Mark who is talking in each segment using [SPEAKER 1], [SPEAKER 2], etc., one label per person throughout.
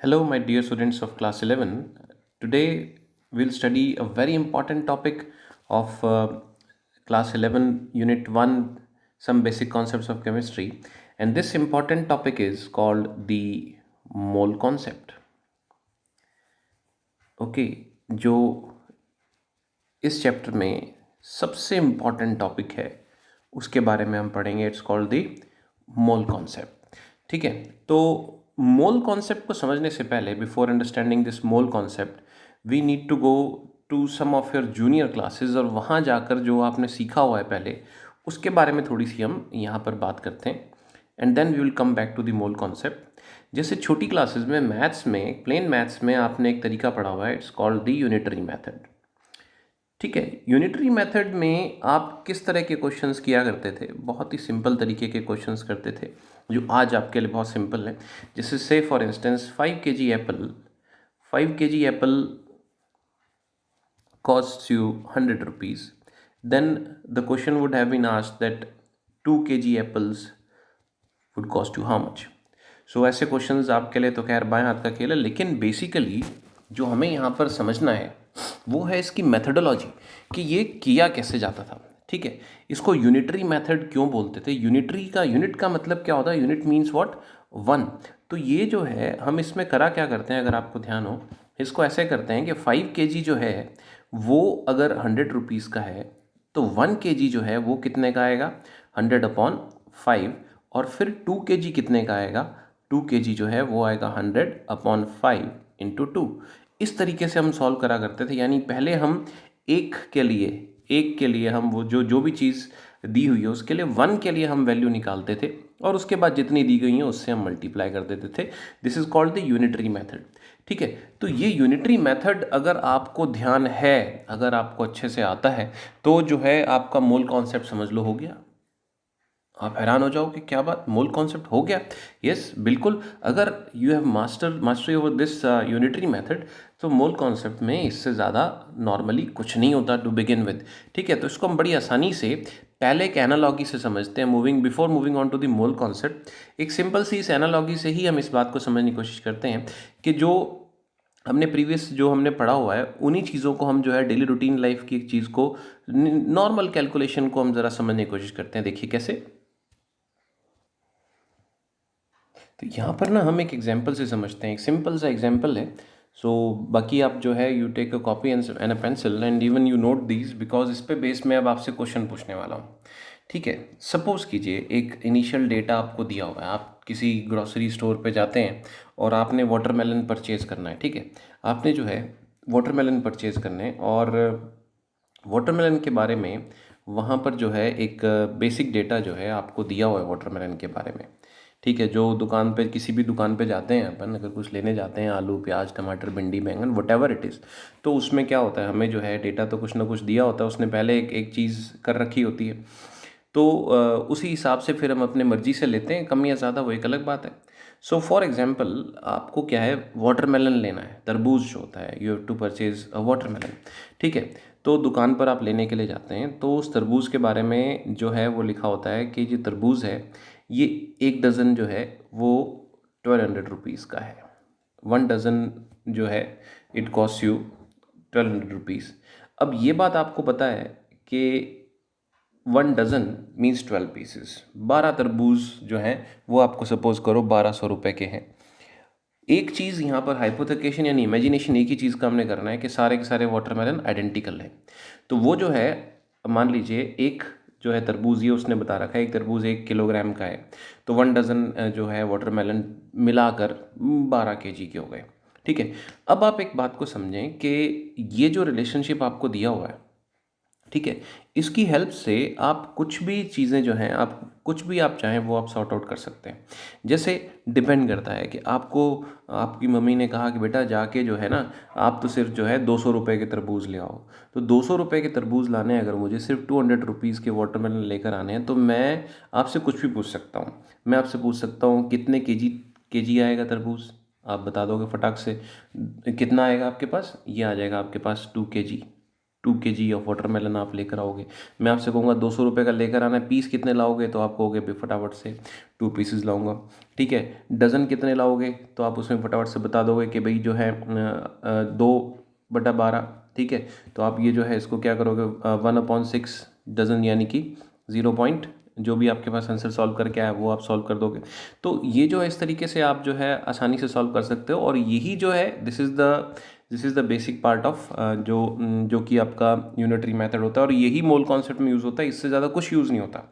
[SPEAKER 1] Hello, my dear students of class 11. Today we'll study a very important topic of class 11, unit 1, some basic concepts of chemistry. And this important topic is called the mole concept. Okay जो इस chapter में सबसे important topic है उसके बारे में हम पढ़ेंगे. It's called the mole concept. ठीक है, तो मोल कॉन्सेप्ट को समझने से पहले, before understanding this mole concept, we need to go to some of your junior classes, और वहाँ जाकर जो आपने सीखा हुआ है पहले उसके बारे में थोड़ी सी हम यहाँ पर बात करते हैं. And then we will come back to the mole concept. जैसे छोटी क्लासेस में मैथ्स में, प्लेन मैथ्स में आपने एक तरीका पढ़ा हुआ है, it's called the unitary method. ठीक है, यूनिटरी मेथड में आप किस तरह के क्वेश्चंस किया करते थे? बहुत ही सिंपल तरीके के क्वेश्चंस करते थे जो आज आपके लिए बहुत सिंपल है. जैसे से for instance 5 kg Apple costs you 100 rupees, then the question would have been asked that 2 kg apples would cost you how much? सो ऐसे क्वेश्चंस आपके लिए तो खैर बाएं हाथ का खेल है, लेकिन बेसिकली जो हमें यहाँ पर समझना है वो है इसकी मेथडोलॉजी, कि ये किया कैसे जाता था. ठीक है, इसको यूनिटरी मेथड क्यों बोलते थे? यूनिटरी का, यूनिट का मतलब क्या होता है? Unit means what? वन. तो ये जो है, हम इसमें करा क्या करते हैं, अगर आपको ध्यान हो, इसको ऐसे करते हैं कि 5 kg जो है वो अगर 100 रुपीज़ का है, तो 1 kg जो है वो कितने का आएगा? 100/5. और फिर 2 kg कितने का आएगा? 2 kg जो है वो आएगा 100/5 × 2. इस तरीके से हम सॉल्व करा करते थे. यानी पहले हम एक के लिए हम वो जो जो भी चीज़ दी हुई है उसके लिए 1 के लिए हम वैल्यू निकालते थे, और उसके बाद जितनी दी गई हैं उससे हम मल्टीप्लाई कर देते थे. This is called the unitary method. ठीक है, तो ये यूनिटरी मेथड अगर आपको ध्यान है, अगर आपको अच्छे से आता है, तो जो है आपका मोल कॉन्सेप्ट समझ लो हो गया. आप हैरान हो जाओगे, क्या बात, मोल कॉन्सेप्ट हो गया? यस, बिल्कुल. अगर you have mastery over this unitary method, तो मोल कॉन्सेप्ट में इससे ज़्यादा नॉर्मली कुछ नहीं होता टू बिगिन विद. ठीक है, तो इसको हम बड़ी आसानी से पहले एक एनालॉगी से समझते हैं. Before moving on to the mole concept, एक सिंपल सी इस एनालॉगी से ही हम इस बात को समझने की कोशिश करते हैं कि जो हमने प्रीवियस जो हमने पढ़ा हुआ है उन्हीं चीज़ों को हम जो है डेली रूटीन लाइफ की एक चीज़ को, नॉर्मल कैलकुलेशन को हम ज़रा समझने की कोशिश करते हैं. देखिए कैसे. तो यहाँ पर ना हम एक एग्जाम्पल से समझते हैं. एक सिंपल सा एग्जाम्पल है. सो बाकी आप जो है, you take a copy and a pencil and even you note these, because इस पे बेस में अब आपसे क्वेश्चन पूछने वाला हूँ. ठीक है, सपोज कीजिए एक इनिशियल डेटा आपको दिया हुआ है. आप किसी ग्रॉसरी स्टोर पे जाते हैं और आपने वाटरमेलन परचेज़ करना है. ठीक है, आपने जो है वाटरमेलन परचेज़ करने हैं, और वाटरमेलन के बारे में वहाँ पर जो है एक बेसिक डेटा जो है आपको दिया हुआ है वाटरमेलन के बारे में. ठीक है, जो दुकान पे, किसी भी दुकान पे जाते हैं अपन, अगर कुछ लेने जाते हैं, आलू प्याज टमाटर भिंडी बैंगन वट एवर इट इज़, तो उसमें क्या होता है, हमें जो है डेटा तो कुछ ना कुछ दिया होता है, उसने पहले एक एक चीज़ कर रखी होती है. तो उसी हिसाब से फिर हम अपने मर्जी से लेते हैं, कम या ज़्यादा वो एक अलग बात है. सो फॉर एग्जाम्पल, आपको क्या है, वाटरमेलन लेना है, तरबूज जो होता है, you have to purchase a watermelon. ठीक है, तो दुकान पर आप लेने के लिए जाते हैं, तो उस तरबूज के बारे में जो है वो लिखा होता है कि जो तरबूज है, ये एक डज़न जो है वो 1200 रुपीज़ का है. 1 डज़न जो है इट कॉस्ट यू 1200 रुपीज़. अब ये बात आपको पता है कि 1 डज़न मीन्स 12 पीसेस. 12 तरबूज जो हैं वो आपको सपोज करो 1200 रुपये के हैं. एक चीज़ यहाँ पर हाइपोथेकेशन यानी इमेजिनेशन, एक ही चीज़ का हमने करना है कि सारे के सारे वाटरमेलन आइडेंटिकल है. तो वो जो है, मान लीजिए एक जो है तरबूज, ये उसने बता रखा है एक तरबूज 1 किलोग्राम का है, तो 1 डज़न जो है वाटरमेलन मिलाकर 12 kg के हो गए. ठीक है, अब आप एक बात को समझें कि ये जो रिलेशनशिप आपको दिया हुआ है, ठीक है, इसकी हेल्प से आप कुछ भी चीज़ें जो हैं, आप कुछ भी आप चाहें वो आप सॉर्ट आउट कर सकते हैं. जैसे डिपेंड करता है कि आपको, आपकी मम्मी ने कहा कि बेटा जाके जो है ना, आप तो सिर्फ जो है 200 रुपये के तरबूज ले आओ. तो 200 रुपये के तरबूज लाने, अगर मुझे सिर्फ 200 रुपीज़ के वाटरमेलन लेकर आने हैं, तो मैं आपसे कुछ भी पूछ सकता हूँ. मैं आपसे पूछ सकता हूँ कितने केजी आएगा तरबूज, आप बता दोगे फटाक से. कितना आएगा आपके पास? ये आ जाएगा आपके पास 2 kg. 2 kg ऑफ वाटरमेलन आप लेकर आओगे, मैं आपसे कहूँगा 200 रुपये का लेकर आना है, पीस कितने लाओगे तो आप कहोगे भाई फटाफट से 2 पीसेस लाऊंगा। ठीक है, डज़न कितने लाओगे तो आप उसमें फटाफट से बता दोगे कि भाई जो है 2/12। ठीक है, तो आप ये जो है इसको क्या करोगे 1/6 डज़न, यानी कि 0 जो भी आपके पास आंसर सॉल्व करके आया वो आप सॉल्व कर दोगे। तो ये जो है इस तरीके से आप जो है आसानी से सॉल्व कर सकते हो, और यही जो है this is the basic part of जो कि आपका यूनिटरी मेथड होता है, और यही मोल कॉन्सेप्ट में यूज़ होता है, इससे ज़्यादा कुछ यूज़ नहीं होता।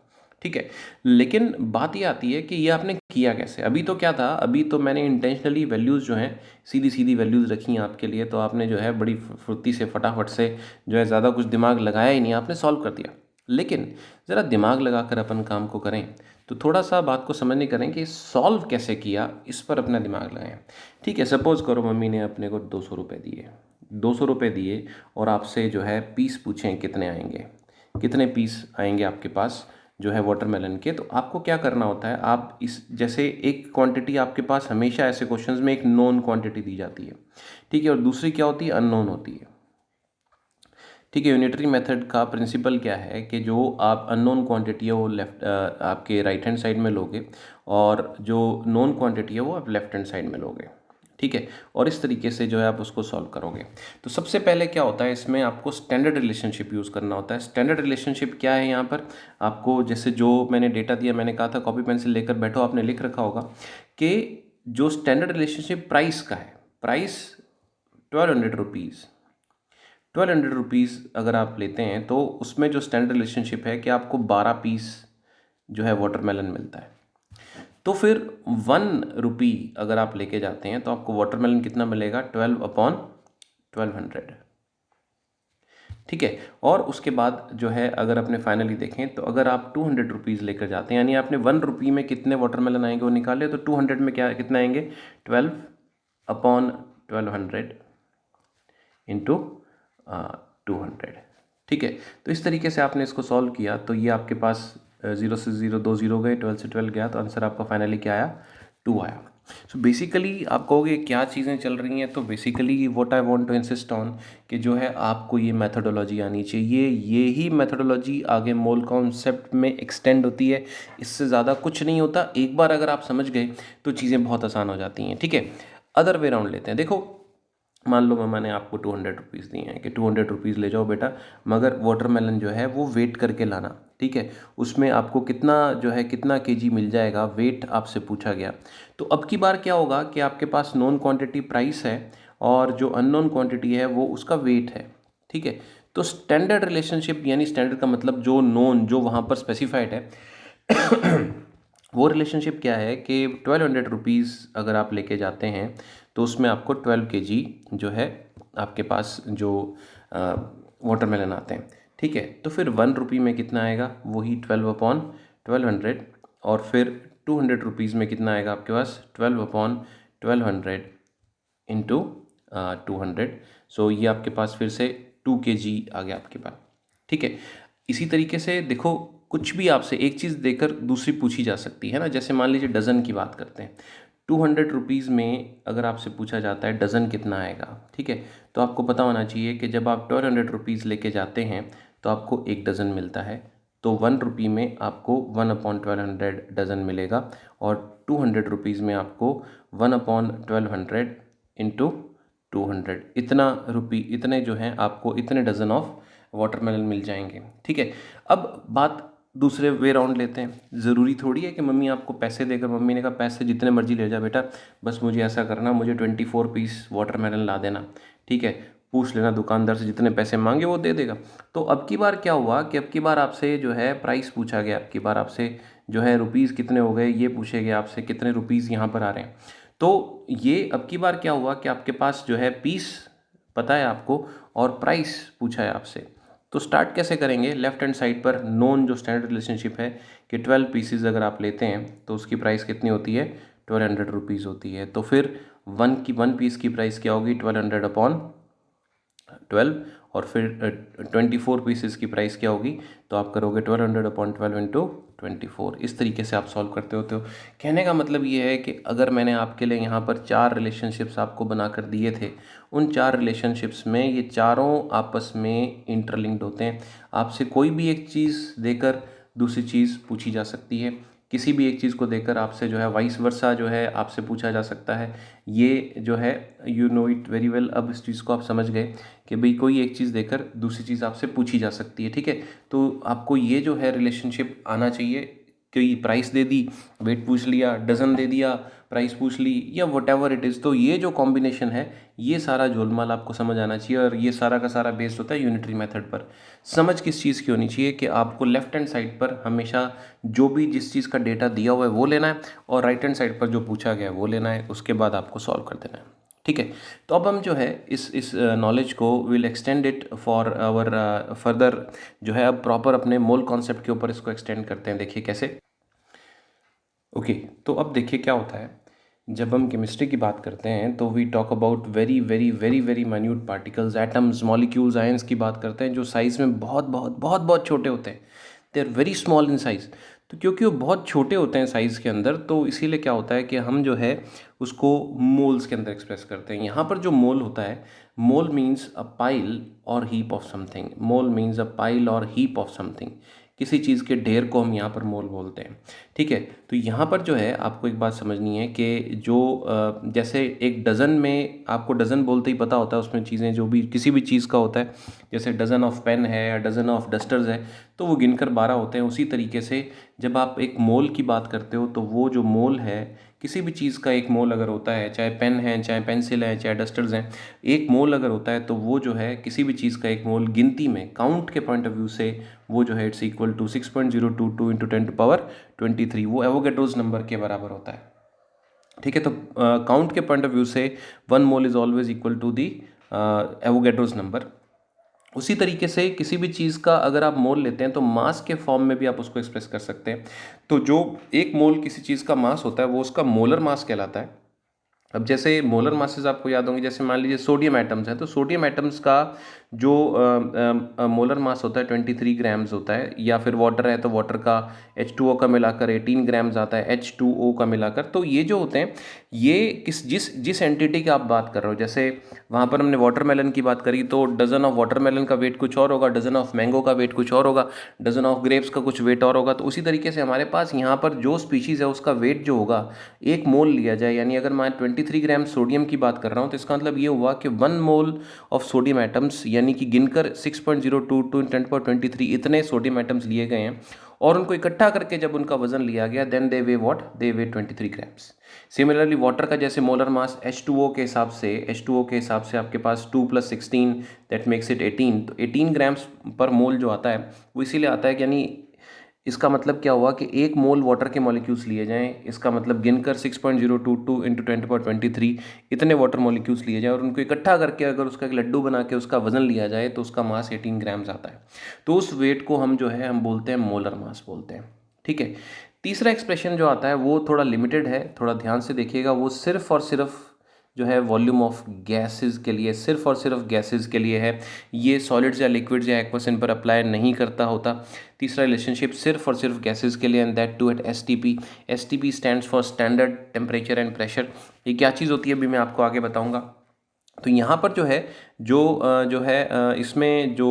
[SPEAKER 1] ठीक है, लेकिन बात ये आती है कि ये आपने किया कैसे। अभी तो क्या था, अभी तो मैंने इंटेंशनली वैल्यूज़ जो हैं सीधी सीधी वैल्यूज़ रखी हैं आपके लिए, तो आपने जो है बड़ी फुर्ती से फटाफट से जो है ज़्यादा कुछ दिमाग लगाया ही नहीं, आपने सॉल्व कर दिया। लेकिन ज़रा दिमाग लगाकर अपन काम को करें, तो थोड़ा सा बात को समझने करें कि सॉल्व कैसे किया, इस पर अपना दिमाग लगाएं। ठीक है, सपोज़ करो मम्मी ने अपने को 200 रुपये दिए, 200 रुपये दिए और आपसे जो है पीस पूछें कितने आएंगे, कितने पीस आएंगे आपके पास जो है वाटरमेलन के। तो आपको क्या करना होता है, आप इस जैसे एक क्वांटिटी आपके पास हमेशा ऐसे क्वेश्चंस में एक नोन क्वांटिटी दी जाती है। ठीक है, और दूसरी क्या होती है, अननोन होती है। ठीक है, यूनिटरी मेथड का प्रिंसिपल क्या है कि जो आप अननोन क्वांटिटी है वो लेफ्ट आपके राइट हैंड साइड में लोगे, और जो नोन क्वांटिटी है वो आप लेफ्ट हैंड साइड में लोगे। ठीक है, और इस तरीके से जो है आप उसको सॉल्व करोगे। तो सबसे पहले क्या होता है, इसमें आपको स्टैंडर्ड रिलेशनशिप यूज़ करना होता है। स्टैंडर्ड रिलेशनशिप क्या है, यहाँ पर आपको जैसे जो मैंने डेटा दिया, मैंने कहा था कॉपी पेंसिल लेकर बैठो, आपने लिख रखा होगा कि जो स्टैंडर्ड रिलेशनशिप प्राइस का है, प्राइस 1200 रुपीज़, 1200 रुपीज़ अगर आप लेते हैं तो उसमें जो स्टैंडर्ड रिलेशनशिप है कि आपको 12 पीस जो है वाटरमेलन मिलता है। तो फिर 1 रुपी अगर आप लेके जाते हैं तो आपको वाटरमेलन कितना मिलेगा, 12/1200। ठीक है, और उसके बाद जो है अगर अपने फाइनली देखें तो अगर आप 200 रुपीज़ लेकर जाते हैं, यानी आपने 1 रुपी में कितने वाटरमेलन आएंगे वो निकाले, तो 200 में क्या कितना आएंगे, 12/1200 इंटू 200। ठीक है, तो इस तरीके से आपने इसको सॉल्व किया, तो ये आपके पास 0 से 0 2 0 गए, 12 से 12 गया, तो आंसर आपका फाइनली क्या आया, 2 आया। सो बेसिकली आप कहोगे क्या चीज़ें चल रही हैं, तो basically what I want to insist on कि जो है आपको ये मेथोडोलॉजी आनी चाहिए, ये ही मेथोडोलॉजी आगे मोल कॉन्सेप्ट में एक्सटेंड होती है, इससे ज़्यादा कुछ नहीं होता। एक बार अगर आप समझ गए तो चीज़ें बहुत आसान हो जाती हैं। ठीक है, अदर वे राउंड लेते हैं। देखो, मान लो मम्मा ने आपको 200 रुपीज़ दिए हैं कि 200 रुपीज़ ले जाओ बेटा, मगर वाटरमेलन जो है वो वेट करके लाना। ठीक है, उसमें आपको कितना जो है कितना केजी मिल जाएगा, वेट आपसे पूछा गया। तो अब की बार क्या होगा कि आपके पास नॉन क्वांटिटी प्राइस है और जो अननोन क्वांटिटी है वो उसका वेट है। ठीक है, तो स्टैंडर्ड रिलेशनशिप, यानी स्टैंडर्ड का मतलब जो नोन जो वहाँ पर स्पेसिफाइड है वो रिलेशनशिप क्या है कि 1200 रुपीज़ अगर आप लेके जाते हैं तो उसमें आपको 12 kg जो है आपके पास जो वाटरमेलन आते हैं। ठीक है, तो फिर 1 रुपी में कितना आएगा, वही 12/1200, और फिर 200 रुपीज़ में कितना आएगा आपके पास, 12/1200 इंटू 200। सो ये आपके पास फिर से 2 kg आ गया आपके पास। ठीक है, इसी तरीके से देखो, कुछ भी आपसे एक चीज़ देकर दूसरी पूछी जा सकती है ना। जैसे मान लीजिए डज़न की बात करते हैं, 200 रुपीज़ में अगर आपसे पूछा जाता है डज़न कितना आएगा। ठीक है, तो आपको पता होना चाहिए कि जब आप 1200 रुपीज़ लेके जाते हैं तो आपको एक डज़न मिलता है, तो 1 रुपी में आपको 1/1200 डज़न मिलेगा, और 200 रुपीज़ में आपको 1/1200 इंटू 200, इतने जो हैं आपको इतने डज़न ऑफ वाटरमेलन मिल जाएंगे। ठीक है, अब बात दूसरे वे राउंड लेते हैं। ज़रूरी थोड़ी है कि मम्मी आपको पैसे देकर, मम्मी ने कहा पैसे जितने मर्जी ले जा बेटा, बस मुझे ऐसा करना, मुझे 24 पीस वाटरमेलन ला देना। ठीक है, पूछ लेना दुकानदार से, जितने पैसे मांगे वो दे देगा। तो अब की बार क्या हुआ कि अब की बार आपसे जो है प्राइस पूछा गया, अब की बार आपसे जो है रुपीज़ कितने हो गए ये पूछे गए आपसे, कितने रुपीज़ यहाँ पर आ रहे हैं। तो ये अब की बार क्या हुआ कि आपके पास जो है पीस पता है आपको, और प्राइस पूछा है आपसे। तो स्टार्ट कैसे करेंगे, लेफ्ट हैंड साइड पर नोन जो स्टैंडर्ड रिलेशनशिप है कि 12 पीसेज अगर आप लेते हैं तो उसकी प्राइस कितनी होती है, 1200 रुपीज़ होती है। तो फिर 1 पीस की प्राइस क्या होगी, 1200 अपॉन 12 और फिर 24 पीसेस की प्राइस क्या होगी, तो आप करोगे 1200 अपॉन 12 इंटू 24। इस तरीके से आप सॉल्व करते होते हो। कहने का मतलब ये है कि अगर मैंने आपके लिए यहाँ पर 4 रिलेशनशिप्स आपको बना कर दिए थे, उन 4 रिलेशनशिप्स में ये चारों आपस में इंटरलिंक्ड होते हैं। आपसे कोई भी एक चीज़ देकर दूसरी चीज़ पूछी जा सकती है, किसी भी एक चीज़ को देकर आपसे जो है वाइस वर्सा जो है आपसे पूछा जा सकता है। ये जो है you know it very well. अब इस चीज़ को आप समझ गए कि भाई कोई एक चीज़ देकर दूसरी चीज़ आपसे पूछी जा सकती है, ठीक है। तो आपको ये जो है रिलेशनशिप आना चाहिए। कोई प्राइस दे दी, वेट पूछ लिया, डजन दे दिया, प्राइस पूछ ली, या वट एवर इट इज़, तो ये जो कॉम्बिनेशन है ये सारा झोलमाल आपको समझ आना चाहिए। और ये सारा का सारा बेस्ड होता है यूनिटरी मेथड पर। समझ किस चीज़ की होनी चाहिए कि आपको लेफ्ट हैंड साइड पर हमेशा जो भी जिस चीज़ का डेटा दिया हुआ है वो लेना है, और राइट हैंड साइड पर जो पूछा गया है वो लेना है। उसके बाद आपको सॉल्व कर देना है, ठीक है। तो अब हम जो है इस नॉलेज को will extend it for our further, जो है अब प्रॉपर अपने मोल कॉन्सेप्ट के ऊपर इसको एक्सटेंड करते हैं। देखिए कैसे। ओके, तो अब देखिए क्या होता है। जब हम केमिस्ट्री की बात करते हैं तो we talk about very very very very minute particles, atoms, molecules, ions की बात करते हैं, जो साइज़ में बहुत बहुत बहुत बहुत छोटे होते हैं। They are very small in size. तो क्योंकि वो बहुत छोटे होते हैं साइज़ के अंदर, तो इसीलिए क्या होता है कि हम जो है उसको मोल्स के अंदर एक्सप्रेस करते हैं। यहाँ पर जो मोल होता है, मोल मीन्स अ पाइल और heap of something. Mole means a pile और हीप ऑफ समथिंग। किसी चीज़ के ढेर को हम यहाँ पर मोल बोलते हैं, ठीक है। तो यहाँ पर जो है आपको एक बात समझनी है कि जो जैसे एक डज़न में, आपको डज़न बोलते ही पता होता है उसमें चीज़ें जो भी किसी भी चीज़ का होता है, जैसे डज़न ऑफ पेन है या डज़न ऑफ डस्टर्स है, तो वो गिनकर 12 होते हैं। उसी तरीके से जब आप एक मोल की बात करते हो, तो वो जो मोल है, किसी भी चीज़ का एक मोल अगर होता है, चाहे पेन है, चाहे पेंसिल है, चाहे डस्टर्स हैं, एक मोल अगर होता है तो वो जो है किसी भी चीज़ का एक मोल गिनती में, काउंट के पॉइंट ऑफ व्यू से, वो जो है इट्स इक्वल टू 6.022 इंटू 10⁻23। वो एवोगैड्रोस नंबर के बराबर होता है, ठीक है। तो काउंट के पॉइंट ऑफ व्यू से 1 mole is always equal to the Avogadro's number. उसी तरीके से किसी भी चीज़ का अगर आप मोल लेते हैं तो मास के फॉर्म में भी आप उसको एक्सप्रेस कर सकते हैं। तो जो एक मोल किसी चीज़ का मास होता है वो उसका मोलर मास कहलाता है। अब जैसे मोलर मासेस आपको याद होंगे, जैसे मान लीजिए सोडियम एटम्स है, तो सोडियम एटम्स का जो मोलर मास होता है 23 ग्राम्स होता है। या फिर वाटर है तो वाटर का H2O का मिलाकर 18 ग्राम्स आता है, H2O का मिलाकर। तो ये जो होते हैं, ये जिस जिस एंटिटी की आप बात कर रहे हो, जैसे वहाँ पर हमने वाटरमेलन की बात करी, तो डजन ऑफ वाटरमेलन का वेट कुछ और होगा, डजन ऑफ मैंगो का वेट कुछ और होगा, डजन ऑफ ग्रेप्स का कुछ वेट और होगा। तो उसी तरीके से हमारे पास यहाँ पर जो स्पीशीज़ है उसका वेट जो होगा, एक मोल लिया जाए, यानी अगर मैं 23 ग्राम सोडियम की बात कर रहा हूँ, तो इसका मतलब ये हुआ कि 1 मोल ऑफ सोडियम एटम्स, यानी कि गिनकर 6.022 × 10⁻23 इतने सोडियम एटम्स लिए गए हैं, और उनको इकट्ठा करके जब उनका वजन लिया गया, then they weigh what, they weigh 23 grams. Similarly water का जैसे मोलर मास H2O के हिसाब से, आपके पास 2 + 16 दैट मेक्स इट 18। तो 18 ग्राम्स पर मोल जो आता है वो इसीलिए आता है कि यानी इसका मतलब क्या हुआ कि एक मोल वाटर के मॉलिक्यूल्स लिए जाएं, इसका मतलब गिनकर 6.022 इंटू 10⁻23 इतने वाटर मॉलिक्यूल्स लिए जाएं, और उनको इकट्ठा करके अगर उसका एक लड्डू बना के उसका वजन लिया जाए तो उसका मास 18 ग्राम्स आता है। तो उस वेट को हम जो है हम बोलते हैं मोलर मास बोलते हैं, ठीक है। तीसरा एक्सप्रेशन जो आता है वो थोड़ा लिमिटेड है, थोड़ा ध्यान से देखिएगा। वो सिर्फ और सिर्फ जो है वॉल्यूम ऑफ गैसेस के लिए, सिर्फ और सिर्फ गैसेस के लिए है। ये सॉलिड्स या लिक्विड्स या एक्वस इन पर अप्लाई नहीं करता होता। तीसरा रिलेशनशिप सिर्फ और सिर्फ गैसेस के लिए, and that too at STP। STP stands for standard temperature and pressure. ये क्या चीज़ होती है अभी मैं आपको आगे बताऊंगा। तो यहाँ पर जो है जो है इसमें जो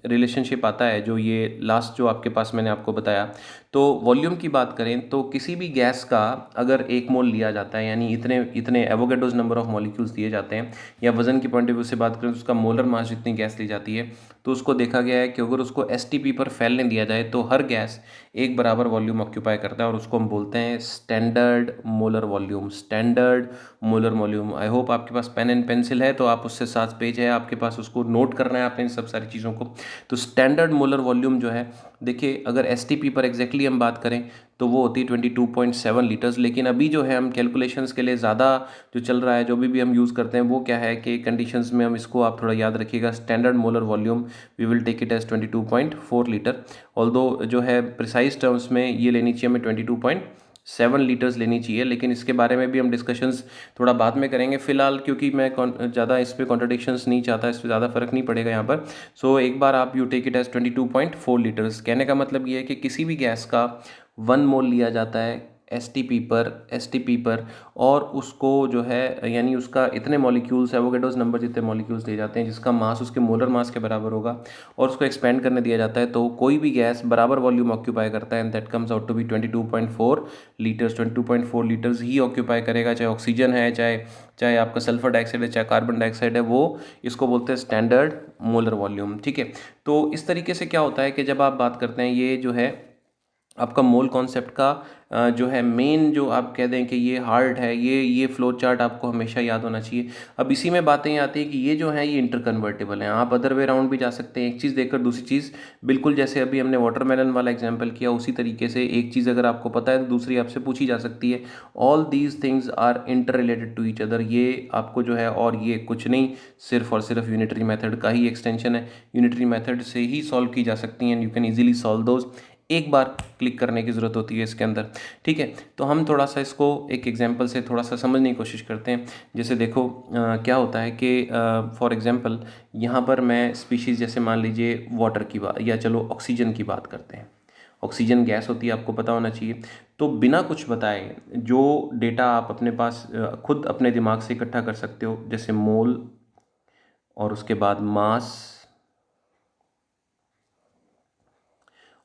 [SPEAKER 1] रिलेशनशिप आता है, जो ये लास्ट जो आपके पास मैंने आपको बताया, तो वॉल्यूम की बात करें तो किसी भी गैस का अगर 1 मोल लिया जाता है, यानी इतने इतने एवोगैड्रोस नंबर ऑफ मॉलिक्यूल्स दिए जाते हैं, या वजन की पॉइंट ऑफ व्यू से बात करें तो उसका मोलर मास जितनी गैस ली जाती है, तो उसको देखा गया है कि अगर उसको STP पर फैलने दिया जाए तो हर गैस एक बराबर वॉल्यूम ऑक्यूपाई करता है, और उसको हम बोलते हैं standard molar volume. Standard molar volume. I hope आपके पास पेन एंड पेंसिल है, तो आप उससे 7 पेज है आपके पास, उसको नोट करना है आपने इन सब सारी चीज़ों को। तो स्टैंडर्ड मोलर वॉल्यूम जो है, देखिए अगर STP पर एग्जैक्टली हम बात करें तो वो होती है 22.7 लीटर्स। लेकिन अभी जो है हम कैलकुलेशंस के लिए ज़्यादा जो चल रहा है, जो भी हम यूज़ करते हैं, वो क्या है कि कंडीशंस में हम इसको, आप थोड़ा याद रखिएगा, standard molar volume we will take it as 22.4 litre. Although जो है प्रिसाइज टर्म्स में ये लेनी चाहिए हमें 7 लीटर्स लेनी चाहिए, लेकिन इसके बारे में भी हम डिस्कशंस थोड़ा बाद में करेंगे। फिलहाल क्योंकि मैं ज़्यादा इस पर कॉन्ट्रडिक्शंस नहीं चाहता, इस पर ज़्यादा फर्क नहीं पड़ेगा यहाँ पर। सो एक बार आप you take it as 22.4 litres. कहने का मतलब ये है कि किसी भी गैस का 1 मोल लिया जाता है एसटीपी पर, और उसको जो है यानी उसका इतने मॉलिक्यूल्स, एवोगैड्रोस नंबर जितने मॉलिक्यूल्स दिए जाते हैं जिसका मास उसके मोलर मास के बराबर होगा, और उसको एक्सपेंड करने दिया जाता है, तो कोई भी गैस बराबर वॉल्यूम ऑक्यूपाई करता है, and that comes out to be 22.4 litres. 22.4 litres ही ऑक्यूपाई करेगा, चाहे ऑक्सीजन है, चाहे चाहे आपका सल्फर डाइऑक्साइड है, चाहे कार्बन डाइऑक्साइड है, वो इसको बोलते हैं स्टैंडर्ड मोलर वॉल्यूम। ठीक है, तो इस तरीके से क्या होता है कि जब आप बात करते हैं, ये जो है आपका मोल कॉन्सेप्ट का जो है मेन, जो आप कह दें कि ये हार्ट है, ये फ्लो चार्ट आपको हमेशा याद होना चाहिए। अब इसी में बातें आती हैं कि ये जो है ये इंटर कन्वर्टेबल हैं, आप अदर वे राउंड भी जा सकते हैं, एक चीज़ देखकर दूसरी चीज़, बिल्कुल जैसे अभी हमने वाटरमेलन वाला एग्जांपल किया, उसी तरीके से एक चीज़ अगर आपको पता है तो दूसरी आपसे पूछी जा सकती है। All these things are inter related to each other, ये आपको जो है, और ये कुछ नहीं, सिर्फ और सिर्फ यूनिटरी मेथड का ही एक्सटेंशन है। यूनिटरी मेथड से ही सॉल्व की जा सकती हैं, you can easily solve those, एक बार क्लिक करने की ज़रूरत होती है इसके अंदर। ठीक है, तो हम थोड़ा सा इसको एक एग्जांपल से थोड़ा सा समझने की कोशिश करते हैं। जैसे देखो क्या होता है कि फॉर एग्जांपल यहाँ पर मैं स्पीशीज़, जैसे मान लीजिए वाटर की बात, या चलो ऑक्सीजन की बात करते हैं। ऑक्सीजन गैस होती है, आपको पता होना चाहिए। तो बिना कुछ बताए जो डेटा आप अपने पास खुद अपने दिमाग से इकट्ठा कर सकते हो, जैसे मोल, और उसके बाद मास,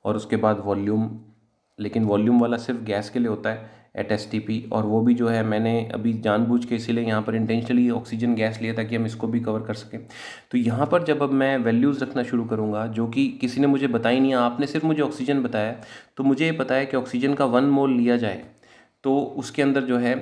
[SPEAKER 1] और उसके बाद वॉल्यूम। लेकिन वॉल्यूम वाला सिर्फ गैस के लिए होता है एट एसटीपी, और वो भी जो है मैंने अभी जानबूझ के इसीलिए यहाँ पर इंटेंशनली ऑक्सीजन गैस लिया ताकि हम इसको भी कवर कर सकें। तो यहाँ पर जब अब मैं वैल्यूज़ रखना शुरू करूँगा, जो कि किसी ने मुझे बताई नहीं, आपने सिर्फ मुझे ऑक्सीजन बताया, तो मुझे ये पता है कि ऑक्सीजन का 1 मोल लिया जाए तो उसके अंदर जो है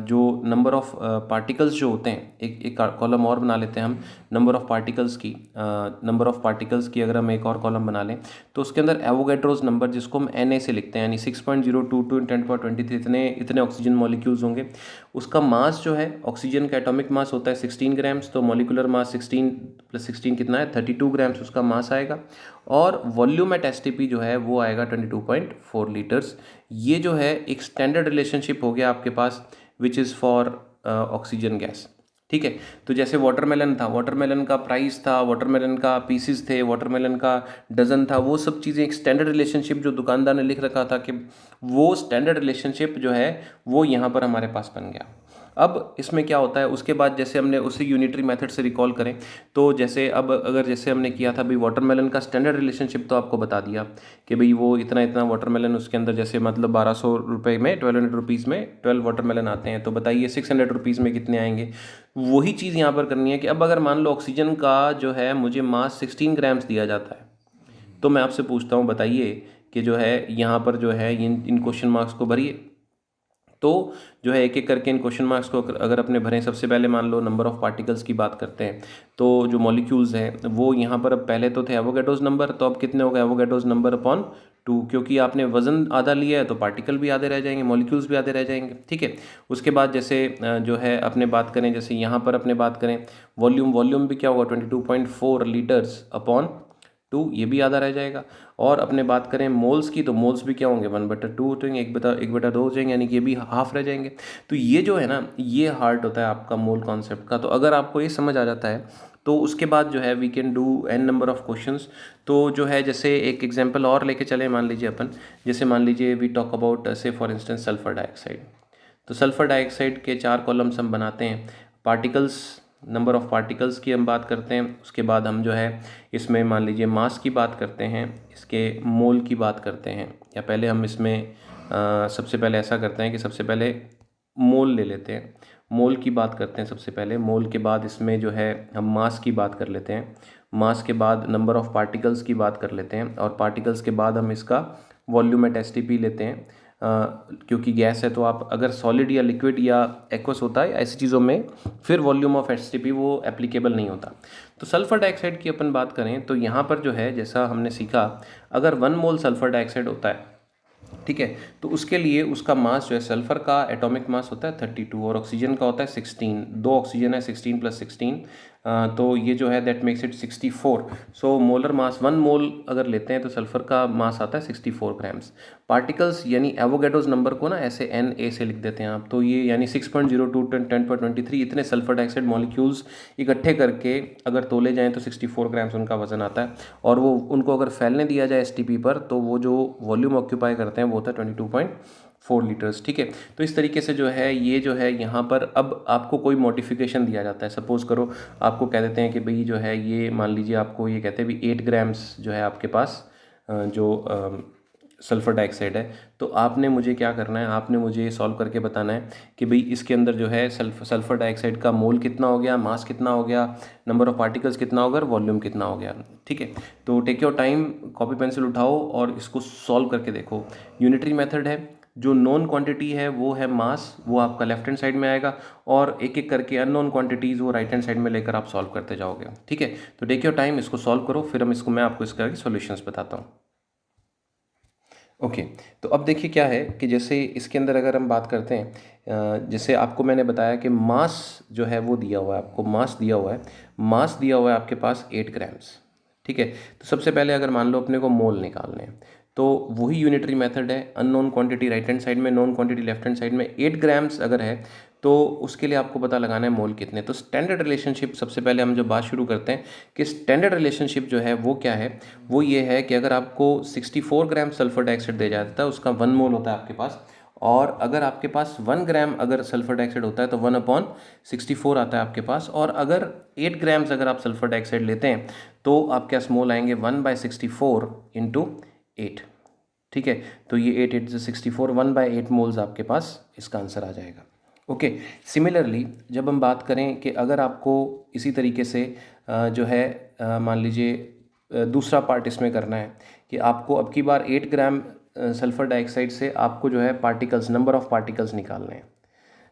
[SPEAKER 1] जो नंबर ऑफ़ पार्टिकल्स जो होते हैं, एक एक कॉलम और बना लेते हैं हम, नंबर ऑफ़ पार्टिकल्स की, नंबर ऑफ़ पार्टिकल्स की अगर हम एक और कॉलम बना लें, तो उसके अंदर एवोगैड्रोस नंबर, जिसको हम Na से लिखते हैं, यानी 6.022 × 10⁻23 इतने इतने ऑक्सीजन मॉलिक्यूल्स होंगे। उसका मास जो है, ऑक्सीजन का एटॉमिक मास होता है 16 ग्राम्स, तो मॉलिकुलर मास 16 + 16 कितना है, 32 ग्राम्स उसका मास आएगा। और वॉल्यूम एट एसटीपी जो है वो आएगा 22.4 लीटर्स। ये जो है एक स्टैंडर्ड रिलेशनशिप हो गया आपके पास, which is for oxygen gas. ठीक है, तो जैसे वाटरमेलन था, वाटरमेलन का प्राइस था, वाटरमेलन का पीसीस थे, वाटरमेलन का डजन था, वो सब चीज़ें एक स्टैंडर्ड रिलेशनशिप जो दुकानदार ने लिख रखा था, कि वो स्टैंडर्ड रिलेशनशिप जो है वो यहाँ पर हमारे पास बन गया। अब इसमें क्या होता है, उसके बाद जैसे हमने उसी यूनिटरी मेथड से रिकॉल करें, तो जैसे अब अगर जैसे हमने किया था भाई, वाटरमेलन का स्टैंडर्ड रिलेशनशिप तो आपको बता दिया कि भाई वो इतना इतना वाटरमेलन, उसके अंदर जैसे मतलब 1200 रुपये में, 1200 रुपीज़ में 12 वाटरमेलन आते हैं, तो बताइए 600 रुपीज़ में कितने आएंगे। वही चीज़ यहाँ पर करनी है कि अब अगर मान लो ऑक्सीजन का जो है मुझे मास 16 ग्राम्स दिया जाता है, तो मैं आपसे पूछता हूँ, बताइए कि जो है यहाँ पर जो है इन क्वेश्चन मार्क्स को भरिए। तो जो है एक एक करके इन क्वेश्चन मार्क्स को अगर अपने भरें, सबसे पहले मान लो नंबर ऑफ़ पार्टिकल्स की बात करते हैं, तो जो मॉलिक्यूल्स हैं वो यहाँ पर, अब पहले तो थे एवोगैड्रोस नंबर, तो अब कितने हो गए, एवोगैड्रोस नंबर अपॉन 2, क्योंकि आपने वजन आधा लिया है तो पार्टिकल भी आधे रह जाएंगे, मॉलिक्यूल्स भी आधे रह जाएंगे। ठीक है, उसके बाद जैसे जो है अपने बात करें, जैसे यहाँ पर अपने बात करें वॉल्यूम, वॉल्यूम भी क्या होगा, 22.4 लीटर्स अपॉन 2, ये भी आधा रह जाएगा। और अपने बात करें मोल्स की, तो मोल्स भी क्या होंगे, 1/2 हो जाएंगे, 1/2 हो जाएंगे, यानी कि ये भी हाफ रह जाएंगे। तो ये जो है ना, ये हार्ट होता है आपका मोल कॉन्सेप्ट का। तो अगर आपको ये समझ आ जाता है, तो उसके बाद जो है we can do n number of questions. तो जो है जैसे एक एग्जांपल और लेके चले, मान लीजिए अपन, जैसे मान लीजिए वी टॉक अबाउट से फॉर इंस्टेंस सल्फर डाइऑक्साइड। तो सल्फर डाइऑक्साइड के 4 कॉलम्स हम बनाते हैं, पार्टिकल्स, नंबर ऑफ़ पार्टिकल्स की हम बात करते हैं, उसके बाद हम जो है इसमें मान लीजिए मास की बात करते हैं, इसके मोल की बात करते हैं, या पहले हम इसमें सबसे पहले ऐसा करते हैं कि सबसे पहले मोल ले लेते हैं, मोल की बात करते हैं सबसे पहले, मोल के बाद इसमें जो है हम मास की बात कर लेते हैं, मास के बाद नंबर ऑफ़ पार्टिकल्स की बात कर लेते हैं, और पार्टिकल्स के बाद हम इसका वॉल्यूम एट एसटीपी लेते हैं। क्योंकि गैस है तो आप अगर सॉलिड या लिक्विड या एक्वस होता है ऐसी चीज़ों में, फिर वॉल्यूम ऑफ एसटीपी वो एप्लीकेबल नहीं होता। तो सल्फर डाइऑक्साइड की अपन बात करें, तो यहाँ पर जो है जैसा हमने सीखा, अगर 1 मोल सल्फर डाइऑक्साइड होता है, ठीक है, तो उसके लिए उसका मास जो है, सल्फर का एटॉमिक मास होता है 32 और ऑक्सीजन का होता है 16, 2 ऑक्सीजन है, 16 + 16 तो ये जो है that makes it 64। So molar mass 1 मोल अगर लेते हैं तो सल्फर का मास आता है 64 ग्राम्स। पार्टिकल्स यानी एवोगैड्रोस नंबर को ना ऐसे Na से लिख देते हैं आप, तो ये यानी 6.02 10/23 इतने सल्फर डाइऑक्साइड मॉलिक्यूल्स इकट्ठे करके अगर तोले जाएं तो 64 ग्राम्स उनका वजन आता है। और वो उनको अगर फैलने दिया जाए एसटीपी पर तो वो जो वॉल्यूम ऑक्यूपाई करते हैं वो होता है 22.4 लीटर्स। ठीक है, तो इस तरीके से जो है ये जो है यहाँ पर अब आपको कोई मॉडिफिकेशन दिया जाता है। सपोज़ करो आपको कह देते हैं कि भाई जो है ये मान लीजिए आपको ये कहते हैं भी 8 ग्राम्स जो है आपके पास जो सल्फ़र डाइऑक्साइड है, तो आपने मुझे क्या करना है, आपने मुझे ये सॉल्व करके बताना है कि भाई इसके अंदर जो है सल्फ़र डाइऑक्साइड का मोल कितना हो गया, मास कितना हो गया, नंबर ऑफ़ पार्टिकल्स कितना होगा और वॉल्यूम कितना हो गया। ठीक है, तो take your time, copy pencil उठाओ और इसको सॉल्व करके देखो। यूनिटरी मेथड है, जो नॉन क्वांटिटी है वो है मास, वो आपका लेफ्ट हैंड साइड में आएगा, और एक एक करके अननोन क्वांटिटीज़ वो राइट हैंड साइड में लेकर आप सॉल्व करते जाओगे। ठीक है, तो टेक योर टाइम, इसको सॉल्व करो, फिर मैं आपको इसका सॉल्यूशंस बताता हूँ। ओके, तो अब देखिए क्या है कि जैसे इसके अंदर अगर हम बात करते हैं, जैसे आपको मैंने बताया कि मास जो है वो दिया हुआ है, आपको मास दिया हुआ है, मास दिया हुआ है आपके पास 8 ग्राम्स। ठीक है, तो सबसे पहले अगर मान लो अपने को मोल निकालने हैं तो वही यूनिटरी मेथड है, unknown quantity right hand side में, known quantity left hand side में। 8 ग्राम्स अगर है तो उसके लिए आपको पता लगाना है मोल कितने। तो स्टैंडर्ड रिलेशनशिप, सबसे पहले हम जो बात शुरू करते हैं कि स्टैंडर्ड रिलेशनशिप जो है वो क्या है, वो ये है कि अगर आपको 64 ग्राम सल्फर डाइऑक्साइड दिया जाता है, उसका 1 मोल होता है आपके पास, और अगर आपके पास 1 ग्राम अगर सल्फर डाइऑक्साइड होता है तो 1/64 आता है आपके पास। और अगर 8 ग्राम्स अगर आप सल्फर डाइऑक्साइड लेते हैं तो आपके पास मोल आएंगे 1/64 इंटू 8। ठीक है, तो ये 8 8 64, 1/8 मोल्स आपके पास इसका आंसर आ जाएगा। ओके, सिमिलरली जब हम बात करें कि अगर आपको इसी तरीके से जो है मान लीजिए दूसरा पार्ट इसमें करना है कि आपको अब की बार 8 ग्राम सल्फ़र डाइऑक्साइड से आपको जो है पार्टिकल्स, नंबर ऑफ़ पार्टिकल्स निकालने हैं,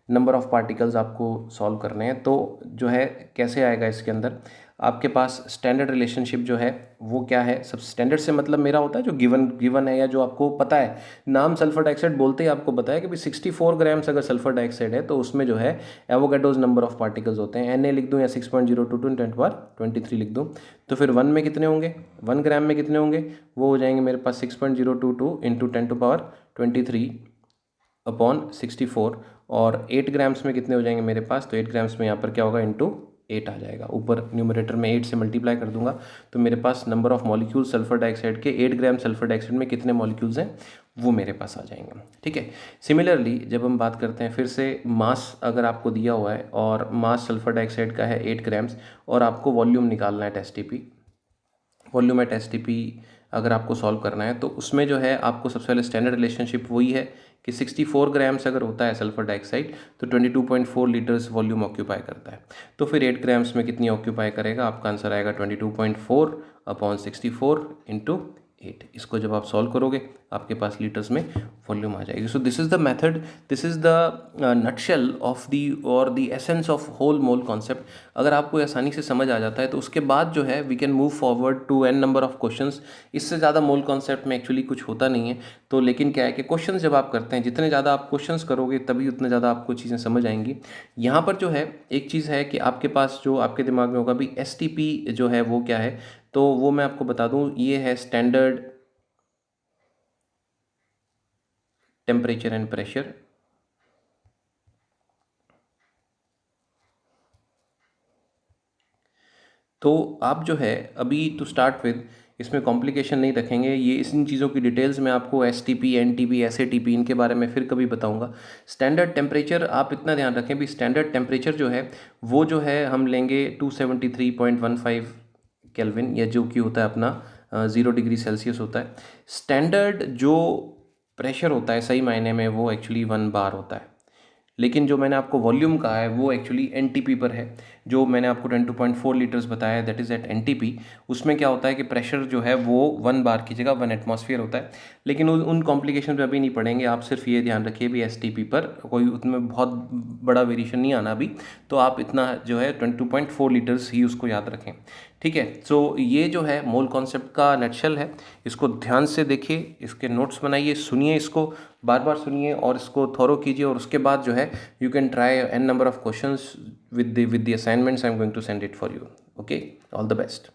[SPEAKER 1] नंबर ऑफ़ पार्टिकल्स आपको सॉल्व करने हैं। तो जो है कैसे आएगा इसके अंदर, आपके पास स्टैंडर्ड रिलेशनशिप जो है वो क्या है, सब स्टैंडर्ड से मतलब मेरा होता है जो गिवन गिवन है या जो आपको पता है। नाम सल्फर डाइऑक्साइड बोलते ही आपको पता है कि भाई 64 ग्राम्स अगर सल्फर डाइऑक्साइड है तो उसमें जो है एवोगैड्रोस नंबर ऑफ पार्टिकल्स होते हैं, Na लिख दूँ या 6.022 10^23 लिख दूँ, तो फिर 1 में कितने होंगे, 1 ग्राम में कितने होंगे, वो हो जाएंगे मेरे पास 6.022 इंटू 10^23 अपॉन 64। और 8 ग्राम्स में कितने हो जाएंगे मेरे पास, तो 8 ग्राम्स में यहाँ पर क्या होगा, इंटू 8 आ जाएगा। ऊपर न्यूमरेटर में 8 से मल्टीप्लाई कर दूंगा तो मेरे पास number of molecule sulphur dioxide के 8 ग्राम सल्फर डाइऑक्साइड में कितने मॉलिक्यूल्स हैं वो मेरे पास आ जाएंगे। ठीक है, सिमिलरली जब हम बात करते हैं फिर से मास अगर आपको दिया हुआ है और मास सल्फर डाइऑक्साइड का है 8 ग्राम्स और आपको वॉल्यूम निकालना है एसटीपी, वॉल्यूम एट एसटीपी अगर आपको सॉल्व करना है तो उसमें जो है आपको सबसे पहले स्टैंडर्ड रिलेशनशिप वही है कि 64 ग्राम्स अगर होता है सल्फर डाइऑक्साइड तो 22.4 लीटर्स वॉल्यूम ऑक्यूपाई करता है। तो फिर 8 ग्राम्स में कितनी ऑक्यूपाई करेगा, आपका आंसर आएगा 22.4 अपॉन 64 इंटू 8। इसको जब आप सॉल्व करोगे आपके पास लीटर्स में वॉल्यूम आ जाएगी। So this is the method, this is the nutshell of the और the essence of whole mole concept. अगर आपको आसानी से समझ आ जाता है तो उसके बाद जो है we can move forward to n number of questions. इससे ज़्यादा मोल कॉन्सेप्ट में एक्चुअली कुछ होता नहीं है। तो लेकिन क्या है कि क्वेश्चंस जब आप करते हैं, जितने ज़्यादा आप क्वेश्चंस करोगे तभी उतने ज़्यादा आपको चीज़ें समझ आएंगी। यहाँ पर जो है एक चीज़ है कि आपके पास जो आपके दिमाग में होगा भी एसटीपी जो है वो क्या है, तो वो मैं आपको बता दूं, ये है स्टैंडर्ड टेम्परेचर एंड प्रेशर। तो आप जो है अभी टू स्टार्ट विद इसमें कॉम्प्लिकेशन नहीं रखेंगे, ये इन चीज़ों की डिटेल्स में आपको एसटीपी, एनटीपी, एसएटीपी इनके बारे में फिर कभी बताऊंगा। स्टैंडर्ड टेम्परेचर आप इतना ध्यान रखें भी, स्टैंडर्ड टेम्परेचर जो है वो जो है हम लेंगे 273.15 केल्विन, या जो कि होता है अपना 0 डिग्री सेल्सियस होता है। स्टैंडर्ड जो प्रेशर होता है सही मायने में वो एक्चुअली 1 बार होता है, लेकिन जो मैंने आपको वॉल्यूम कहा है वो एक्चुअली एनटीपी पर है। जो मैंने आपको 22.4 लीटर्स बताया दैट इज़ एट एनटीपी। उसमें क्या होता है कि प्रेशर जो है वो 1 बार की जगह 1 एटमॉस्फेयर होता है। लेकिन उन कॉम्प्लिकेशन पे अभी नहीं पढ़ेंगे, आप सिर्फ ये ध्यान रखिए भी एसटीपी पर कोई उसमें बहुत बड़ा वेरिएशन नहीं आना अभी, तो आप इतना जो है 22.4 लीटर्स ही उसको याद रखें। ठीक है, सो ये जो है मोल कॉन्सेप्ट का नटशेल है। इसको ध्यान से देखिए, इसके नोट्स बनाइए, सुनिए, इसको बार बार सुनिए और इसको थॉरो कीजिए, और उसके बाद जो है you can try n number of questions with the assignments I'm going to send it for you. Okay, all the best.